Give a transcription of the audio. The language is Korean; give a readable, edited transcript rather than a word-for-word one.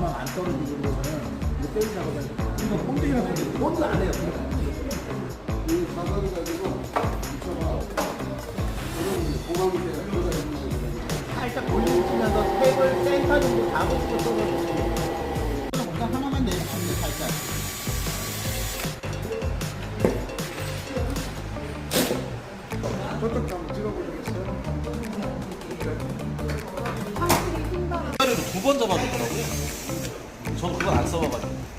막 안 떨어지고 그러면은 이거 떼기 작업을 이거 뽕대기라고 하는데 본드 안 해요. 이 사다리 가지고 이쪽아 이런 공항 때 들어가 있는 거 살짝 돌리시면서 탭을 센터 정도 잡으시고 쏘고 일단 하나만 내주시면 돼, 살짝. 저쪽 한번 찍어보시겠어요? 두 번 잡아줬더라고요. 전 그거 안 써봐가지고.